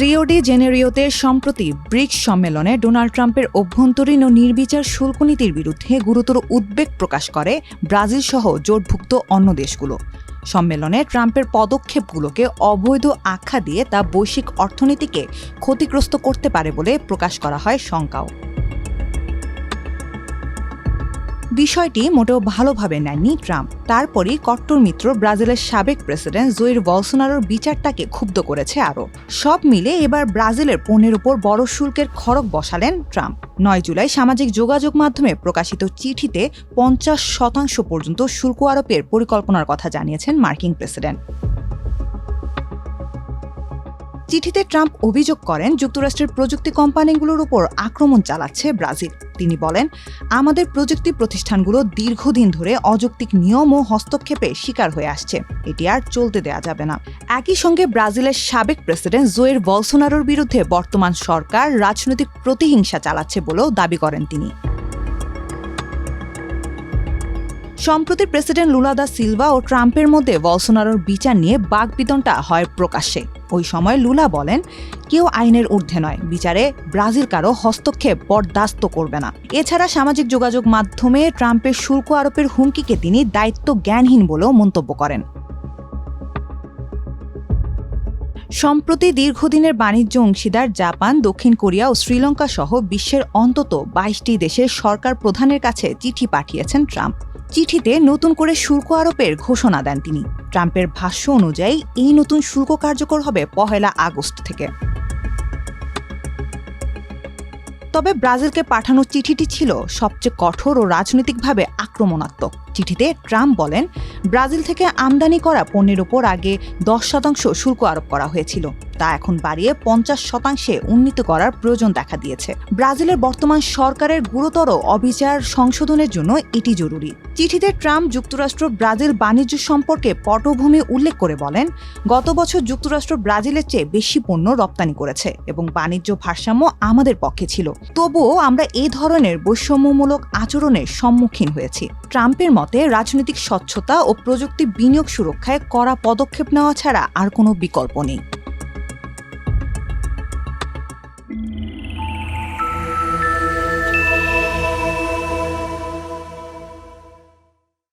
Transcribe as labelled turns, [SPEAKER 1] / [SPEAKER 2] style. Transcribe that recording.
[SPEAKER 1] Rio de জেনেরিওতে সম্প্রতি bricks সম্মেলনে Donald ট্রাম্পের অভ্যন্তরীণ ও নির্বিচার শুল্ক নীতির বিরুদ্ধে গুরুতর উদ্বেগ প্রকাশ করে ব্রাজিল সহ জোটভুক্ত অন্য দেশগুলো। সম্মেলনে ট্রাম্পের পদক্ষেপগুলোকে অবৈধ আখ্যা দিয়ে তা বৈশ্বিক অর্থনীতিকে ক্ষতিগ্রস্ত করতে পারে বলে প্রকাশ করা হয় শঙ্কাও। বিষয়টি মোটেও ভালোভাবে নেননি ট্রাম্প। তারপরই কট্টর মিত্র ব্রাজিলের সাবেক প্রেসিডেন্ট জোয়ের বলসোনারোর বিচারটাকে ক্ষুব্ধ করেছে আরও। সব মিলে এবার ব্রাজিলের পণ্যের উপর বড় শুল্কের খড়গ বসালেন ট্রাম্প। 9 জুলাই সামাজিক যোগাযোগ মাধ্যমে প্রকাশিত চিঠিতে 50% পর্যন্ত শুল্ক আরোপের পরিকল্পনার কথা জানিয়েছেন মার্কিন প্রেসিডেন্ট। চিঠিতে ট্রাম্প অভিযোগ করেন যুক্তরাষ্ট্রের প্রযুক্তি কোম্পানিগুলোর উপর আক্রমণ চালাচ্ছে ব্রাজিল। তিনি বলেন, আমাদের প্রযুক্তি প্রতিষ্ঠানগুলো দীর্ঘদিন ধরে অযৌক্তিক নিয়ম ও হস্তক্ষেপে শিকার হয়ে আসছে। এটি আর চলতে দেয়া যাবে না। একই সঙ্গে ব্রাজিলের সাবেক প্রেসিডেন্ট জোয়ের বলসোনারোর বিরুদ্ধে বর্তমান সরকার রাজনৈতিক প্রতিহিংসা চালাচ্ছে বলেও দাবি করেন তিনি। সম্প্রতি প্রেসিডেন্ট লুলা দা সিলভা ও ট্রাম্পের মধ্যে বলসোনারোর বিচার নিয়ে বাকবিতণ্ডা হয় প্রকাশ্যে। ওই সময় লুলা বলেন, কেউ আইনের ঊর্ধ্বে নয়, বিচারে ব্রাজিল কারো হস্তক্ষেপ বরদাস্ত করবে না। এছাড়া সামাজিক যোগাযোগ মাধ্যমে ট্রাম্পের শুল্ক আরোপের হুমকিকে তিনি দায়িত্ব জ্ঞানহীন বলেও মন্তব্য করেন। সম্প্রতি দীর্ঘদিনের বাণিজ্য অংশীদার জাপান, দক্ষিণ কোরিয়া ও শ্রীলঙ্কা সহ বিশ্বের অন্তত 22টি দেশের সরকার প্রধানের কাছে চিঠি পাঠিয়েছেন ট্রাম্প। চিঠিতে নতুন করে শুল্ক আরোপের ঘোষণা দেন তিনি। ট্রাম্পের ভাষ্য অনুযায়ী এই নতুন শুল্ক কার্যকর হবে 1 আগস্ট থেকে। তবে ব্রাজিলকে পাঠানো চিঠিটি ছিল সবচেয়ে কঠোর ও রাজনৈতিকভাবে আক্রমণাত্মক। চিঠিতে ট্রাম্প বলেন, ব্রাজিল থেকে আমদানি করা পণ্যের উপর আগে 10% শুল্ক আরোপ করা হয়েছিল, তা এখন বাড়িয়ে 50% উন্নীত করার প্রয়োজন দেখা দিয়েছে। ব্রাজিলের বর্তমান সরকারের গুরুতর অবিচার সংশোধনের জন্য এটি জরুরি। চিঠিতে ট্রাম্প যুক্তরাষ্ট্র ব্রাজিল বাণিজ্য সম্পর্কে পটভূমি উল্লেখ করে বলেন, গত বছর যুক্তরাষ্ট্র ব্রাজিলের চেয়ে বেশি পণ্য রপ্তানি করেছে এবং বাণিজ্য ভারসাম্য আমাদের পক্ষে ছিল। তবুও আমরা এই ধরনের বৈষম্যমূলক আচরণের সম্মুখীন হয়েছি। ট্রাম্পের মতে রাজনৈতিক স্বচ্ছতা ও প্রযুক্তি বিনিয়োগ সুরক্ষায় কড়া পদক্ষেপ নেওয়া ছাড়া আর কোনো বিকল্প নেই।